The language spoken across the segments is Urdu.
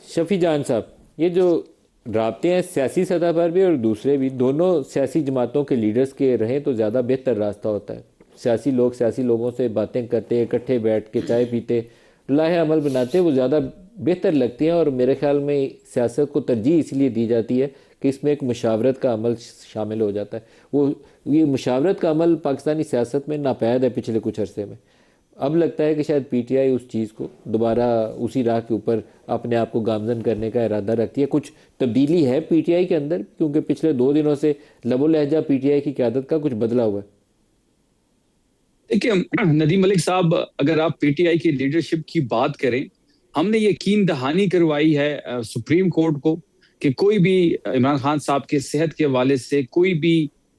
شفیع جان صاحب، یہ جو رابطے ہیں سیاسی سطح پر بھی اور دوسرے بھی، دونوں سیاسی جماعتوں کے لیڈرز کے رہیں تو زیادہ بہتر راستہ ہوتا ہے۔ سیاسی لوگ سیاسی لوگوں سے باتیں کرتے، اکٹھے بیٹھ کے چائے پیتے، راہ عمل بناتے، وہ زیادہ بہتر لگتی ہیں، اور میرے خیال میں سیاست کو ترجیح اس لیے دی جاتی ہے کہ اس میں ایک مشاورت کا عمل شامل ہو جاتا ہے۔ یہ مشاورت کا عمل پاکستانی سیاست میں ناپید ہے پچھلے کچھ عرصے میں۔ اب لگتا ہے کہ شاید پی ٹی آئی اس چیز کو دوبارہ اسی راہ کے اوپر اپنے آپ کو گامزن کرنے کا ارادہ رکھتی ہے۔ کچھ تبدیلی ہے پی ٹی آئی کے اندر، کیونکہ پچھلے 2 دنوں سے لب و لہجہ پی ٹی آئی کی قیادت کا کچھ بدلا ہوا ہے۔ دیکھیے ندیم ملک صاحب، اگر آپ پی ٹی آئی کی لیڈرشپ کی بات کریں، ہم نے یقین دہانی کروائی ہے سپریم کورٹ کو کہ کوئی بھی عمران خان صاحب کے صحت کے حوالے سے کوئی بھی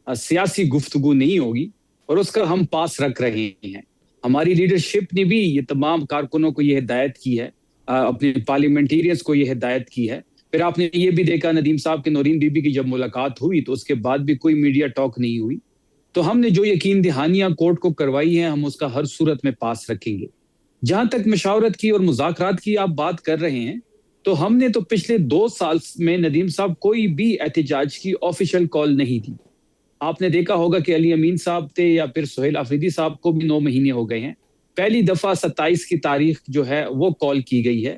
سیاسی گفتگو نہیں ہوگی، اور اس کا ہم پاس رکھ رہے ہیں۔ ہماری لیڈرشپ نے بھی یہ تمام کارکنوں کو یہ ہدایت کی ہے، اپنے پارلیمنٹیرینز کو یہ ہدایت کی ہے۔ پھر آپ نے یہ بھی دیکھا ندیم صاحب کہ نورین بی بی کی جب ملاقات ہوئی تو اس کے بعد بھی کوئی میڈیا ٹاک نہیں ہوئی۔ تو ہم نے جو یقین دہانیاں کورٹ کو کروائی ہیں، ہم اس کا ہر صورت میں پاس رکھیں گے۔ جہاں تک مشاورت کی اور مذاکرات کی آپ بات کر رہے ہیں، تو ہم نے تو پچھلے 2 سال میں ندیم صاحب کوئی بھی احتجاج کی آفیشیل کال نہیں دی۔ آپ نے دیکھا ہوگا کہ علی امین صاحب تھے یا پھر سہیل آفریدی صاحب کو بھی 9 مہینے ہو گئے ہیں، پہلی دفعہ 27 کی تاریخ جو ہے وہ کال کی گئی ہے۔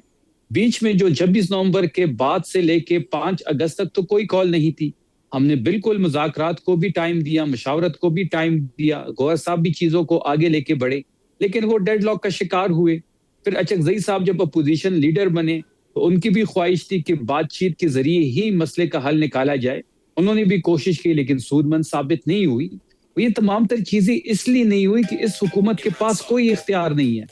بیچ میں جو 26 نومبر کے بعد سے لے کے 5 اگست تک تو کوئی کال نہیں تھی۔ ہم نے بالکل مذاکرات کو بھی ٹائم دیا، مشاورت کو بھی ٹائم دیا، گوہر صاحب بھی چیزوں کو آگے لے کے بڑھے، لیکن وہ ڈیڈ لاک کا شکار ہوئے۔ پھر اچکزئی صاحب جب اپوزیشن لیڈر بنے تو ان کی بھی خواہش تھی کہ بات چیت کے ذریعے ہی مسئلے کا حل نکالا جائے۔ انہوں نے بھی کوشش کی لیکن سود مند ثابت نہیں ہوئی۔ یہ تمام تر چیزیں اس لیے نہیں ہوئی کہ اس حکومت کے پاس کوئی اختیار نہیں ہے۔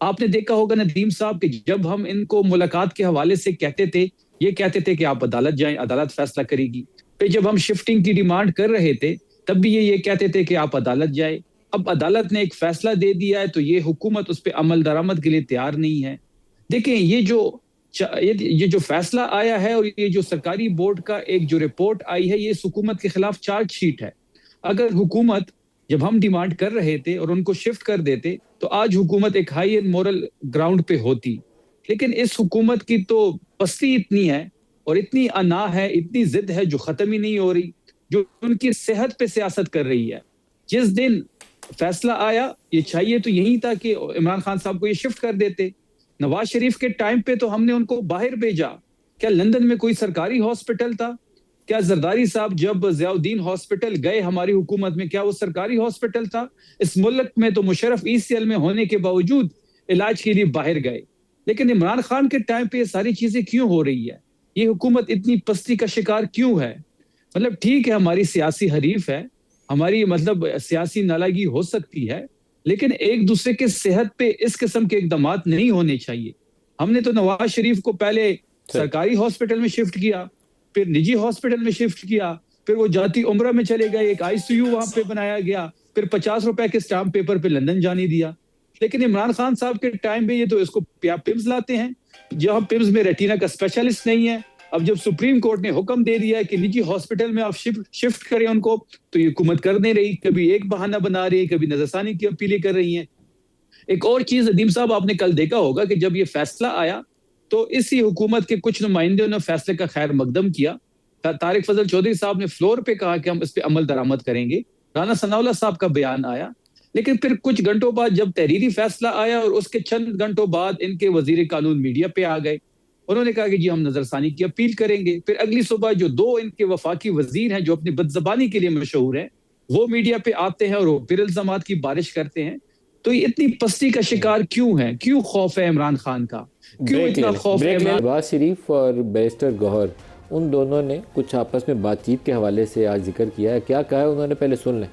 آپ نے دیکھا ہوگا ندیم صاحب کہ جب ہم ان کو ملاقات کے حوالے سے کہتے تھے، یہ کہتے تھے کہ آپ عدالت جائیں، عدالت فیصلہ کرے گی۔ پھر جب ہم شفٹنگ کی ڈیمانڈ کر رہے تھے تب بھی یہ کہتے تھے کہ آپ عدالت جائیں۔ اب عدالت نے ایک فیصلہ دے دیا ہے تو یہ حکومت اس پہ عمل درآمد کے لیے تیار نہیں ہے۔ دیکھیں یہ جو فیصلہ آیا ہے اور یہ جو سرکاری بورڈ کا ایک جو رپورٹ آئی ہے، یہ اس حکومت کے خلاف چارج شیٹ ہے۔ اگر حکومت جب ہم ڈیمانڈ کر رہے تھے اور ان کو شفٹ کر دیتے تو آج حکومت ایک ہائی اینڈ مورل گراؤنڈ پہ ہوتی، لیکن اس حکومت کی تو پستی اتنی ہے اور اتنی انا ہے، اتنی ضد ہے جو ختم ہی نہیں ہو رہی، جو ان کی صحت پہ سیاست کر رہی ہے۔ جس دن فیصلہ آیا، یہ چاہیے تو یہی تھا کہ عمران خان صاحب کو یہ شفٹ کر دیتے۔ نواز شریف کے ٹائم پہ تو ہم نے ان کو باہر بھیجا۔ کیا لندن میں کوئی سرکاری ہاسپٹل تھا؟ کیا زرداری صاحب جب ضیاء الدین ہاسپٹل گئے ہماری حکومت میں، کیا وہ سرکاری ہاسپٹل تھا؟ اس ملک میں تو مشرف ای سی ایل میں ہونے کے باوجود علاج کے لیے باہر گئے۔ لیکن عمران خان کے ٹائم پہ یہ ساری چیزیں کیوں ہو رہی ہے؟ یہ حکومت اتنی پستی کا شکار کیوں ہے؟ مطلب ٹھیک ہے ہماری سیاسی حریف ہے، ہماری سیاسی نالاگی ہو سکتی ہے، لیکن ایک دوسرے کے صحت پہ اس قسم کے اقدامات نہیں ہونے چاہیے۔ ہم نے تو نواز شریف کو پہلے سرکاری ہاسپٹل میں شفٹ کیا، پھر نجی ہاسپٹل میں شفٹ کیا، پھر وہ جاتی عمرہ میں چلے گئے، ایک آئی سی یو وہاں پہ بنایا گیا، پھر 50 روپے کے اسٹامپ پیپر پہ لندن جانے دیا۔ لیکن عمران خان صاحب کے ٹائم پہ یہ تو اس کو پمز لاتے ہیں، جہاں پمز میں ریٹینا کا اسپیشلسٹ نہیں ہے۔ اب جب سپریم کورٹ نے حکم دے دیا ہے کہ نجی ہاسپٹل میں آپ شفٹ کریں ان کو، تو یہ حکومت کر نہیں رہی، کبھی ایک بہانہ بنا رہی ہے، کبھی نظر ثانی کی اپیلیں کر رہی ہیں۔ ایک اور چیز ندیم صاحب آپ نے کل دیکھا ہوگا کہ جب یہ فیصلہ آیا تو اسی حکومت کے کچھ نمائندوں نے فیصلے کا خیر مقدم کیا۔ طارق فضل چودھری صاحب نے فلور پہ کہا کہ ہم اس پہ عمل درآمد کریں گے، رانا ثناء اللہ صاحب کا بیان آیا، لیکن پھر کچھ گھنٹوں بعد جب تحریری فیصلہ آیا اور اس کے چند گھنٹوں بعد ان کے وزیر قانون میڈیا پہ آ گئے، انہوں نے کہا کہ جی ہم نظر ثانی کی اپیل کریں گے۔ پھر اگلی صبح جو 2 ان کے وفاقی وزیر ہیں جو اپنی بدزبانی کے لیے مشہور ہیں، وہ میڈیا پہ آتے ہیں اور وہ پھر الزامات کی بارش کرتے ہیں۔ تو یہ اتنی پستی کا شکار کیوں ہے؟ کیوں خوف ہے عمران خان کا؟ کیوں اتنا خوف ہے؟ نواز شریف اور بیرسٹر گوہر، ان دونوں نے کچھ آپس میں بات چیت کے حوالے سے آج ذکر کیا ہے، کیا کہا ہے انہوں نے؟ پہلے سن لیں۔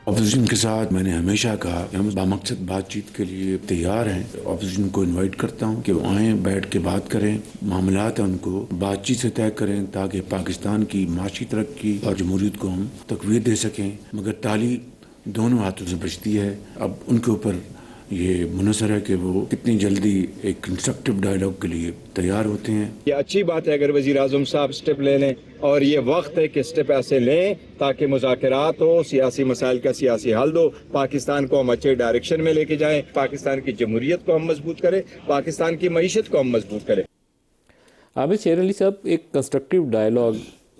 اپوزیشن کے ساتھ میں نے ہمیشہ کہا کہ ہم بامقصد بات چیت کے لیے تیار ہیں۔ اپوزیشن کو انوائٹ کرتا ہوں کہ وہ آئیں، بیٹھ کے بات کریں، معاملات ہیں ان کو بات چیت سے طے کریں تاکہ پاکستان کی معاشی ترقی اور جمہوریت کو ہم تقویت دے سکیں۔ مگر تالی دونوں ہاتھوں سے بجتی ہے۔ اب ان کے اوپر یہ منحصر ہے کہ وہ کتنی جلدی ایک کنسٹرکٹیو ڈائلاگ کے لیے تیار ہوتے ہیں. یہ اچھی بات ہے اگر وزیر اعظم صاحب سٹیپ لے لیں، اور یہ وقت ہے کہ سٹیپ ایسے لیں تاکہ مذاکرات ہو، سیاسی مسائل کا سیاسی حل ہو، پاکستان کو ہم اچھے ڈائریکشن میں لے کے جائیں، پاکستان کی جمہوریت کو ہم مضبوط کریں، پاکستان کی معیشت کو ہم مضبوط کریں. عامر شیر علی صاحب، ایک کنسٹرکٹیو ڈائلاگ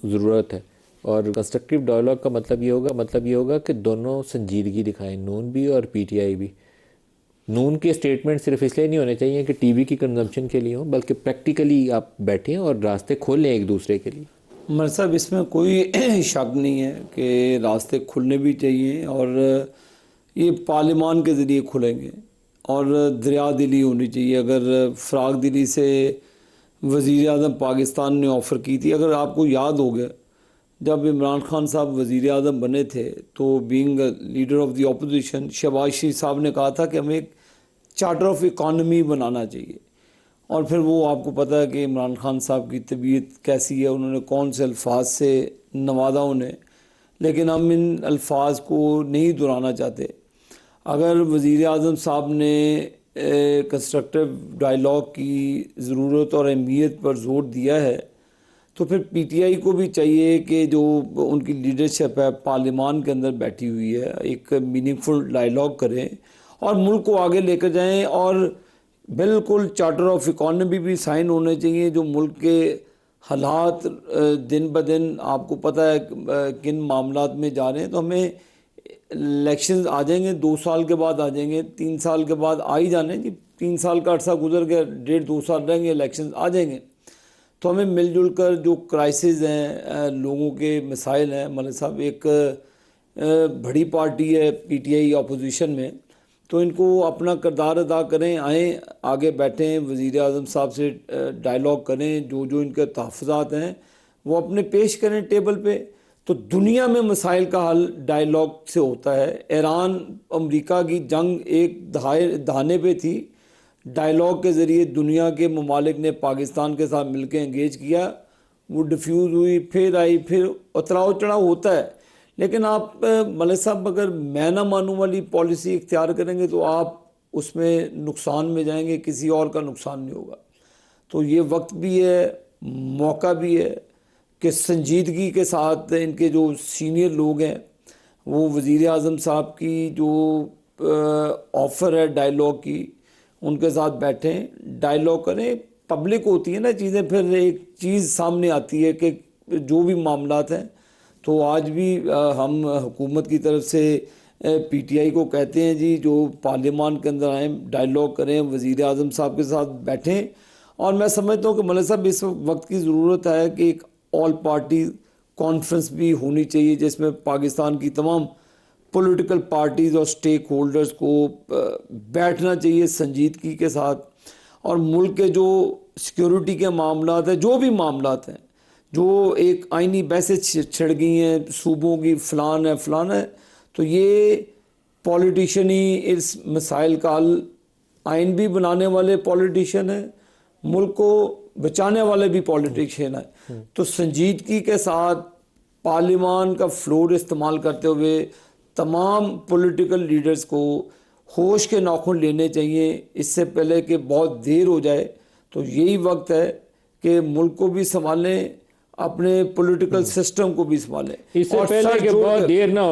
ضرورت ہے، اور کنسٹرکٹیو ڈائلاگ کا مطلب یہ ہوگا کہ دونوں سنجیدگی دکھائیں، نون بھی اور پی ٹی آئی بھی. نون کے اسٹیٹمنٹ صرف اس لیے نہیں ہونے چاہیے کہ ٹی وی کی کنزمپشن کے لیے ہوں، بلکہ پریکٹیکلی آپ بیٹھیں اور راستے کھول لیں ایک دوسرے کے لیے. عمر صاحب، اس میں کوئی شک نہیں ہے کہ راستے کھلنے بھی چاہیے، اور یہ پارلیمان کے ذریعے کھلیں گے، اور دریا دلی ہونی چاہیے. اگر فراغ دلی سے وزیر اعظم پاکستان نے آفر کی تھی، اگر آپ کو یاد ہوگا جب عمران خان صاحب وزیر اعظم بنے تھے تو being leader of the opposition Shehbaz Sharif صاحب نے کہا تھا کہ ہمیں ایک چارٹر آف اکانومی بنانا چاہیے. اور پھر وہ آپ کو پتہ ہے کہ عمران خان صاحب کی طبیعت کیسی ہے، انہوں نے کون سے الفاظ سے نوازا انہیں، لیکن ہم ان الفاظ کو نہیں دہرانا چاہتے. اگر وزیر اعظم صاحب نے کنسٹرکٹیو ڈائلاگ کی ضرورت اور اہمیت پر زور دیا ہے، تو پھر پی ٹی آئی کو بھی چاہیے کہ جو ان کی لیڈرشپ ہے پارلیمان کے اندر بیٹھی ہوئی ہے، ایک میننگ فل ڈائلاگ کریں اور ملک کو آگے لے کر جائیں. اور بالکل چارٹر آف اکانومی بھی سائن ہونے چاہیے. جو ملک کے حالات دن بدن آپ کو پتہ ہے کن معاملات میں جا رہے ہیں، تو ہمیں الیکشنز آ جائیں گے، 2 سال کے بعد آ جائیں گے، 3 سال کے بعد آ ہی جانے جی. 3 سال کا عرصہ گزر گیا، 1.5-2 سال رہیں گے، الیکشنز آ جائیں گے. تو ہمیں مل جل کر جو کرائسز ہیں، لوگوں کے مسائل ہیں، ملک صاحب ایک بڑی پارٹی ہے پی ٹی آئی اپوزیشن میں، تو ان کو اپنا کردار ادا کریں، آئیں آگے بیٹھیں، وزیر اعظم صاحب سے ڈائلاگ کریں، جو ان کے تحفظات ہیں وہ اپنے پیش کریں ٹیبل پہ. تو دنیا میں مسائل کا حل ڈائلاگ سے ہوتا ہے. ایران امریکہ کی جنگ ایک دہانے پہ تھی، ڈائلاگ کے ذریعے دنیا کے ممالک نے پاکستان کے ساتھ مل کے انگیج کیا، وہ ڈیفیوز ہوئی، پھر آئی، پھر اتراؤ چڑھاؤ ہوتا ہے. لیکن آپ ملک صاحب اگر میں نہ مانوں والی پالیسی اختیار کریں گے تو آپ اس میں نقصان میں جائیں گے، کسی اور کا نقصان نہیں ہوگا. تو یہ وقت بھی ہے، موقع بھی ہے کہ سنجیدگی کے ساتھ ان کے جو سینئر لوگ ہیں وہ وزیر اعظم صاحب کی جو آفر ہے ڈائلاگ کی، ان کے ساتھ بیٹھیں، ڈائلاگ کریں. پبلک ہوتی ہے نا چیزیں، پھر ایک چیز سامنے آتی ہے کہ جو بھی معاملات ہیں. تو آج بھی ہم حکومت کی طرف سے پی ٹی آئی کو کہتے ہیں جی جو پارلیمان کے اندر آئیں، ڈائلاگ کریں، وزیر اعظم صاحب کے ساتھ بیٹھیں. اور میں سمجھتا ہوں کہ ملک صاحب اس وقت کی ضرورت ہے کہ ایک آل پارٹی کانفرنس بھی ہونی چاہیے، جس میں پاکستان کی تمام پولیٹیکل پارٹیز اور سٹیک ہولڈرز کو بیٹھنا چاہیے سنجیدگی کے ساتھ. اور ملک کے جو سیکیورٹی کے معاملات ہیں، جو بھی معاملات ہیں، جو ایک آئینی بحثیں چھڑ گئی ہیں صوبوں کی، فلان ہے، تو یہ پولیٹیشین ہی اس مسائل کا حل، آئین بھی بنانے والے پولیٹیشین ہیں، ملک کو بچانے والے بھی پولیٹیشین ہیں. تو سنجیدگی کے ساتھ پارلیمان کا فلور استعمال کرتے ہوئے تمام پولیٹیکل لیڈرز کو ہوش کے ناخن لینے چاہیے اس سے پہلے کہ بہت دیر ہو جائے. تو یہی وقت ہے کہ ملک کو بھی سنبھالیں، اپنے پولیٹیکل سسٹم کو بھی سنبھالیں، اس سے پہلے کہ بہت دیر نہ ہو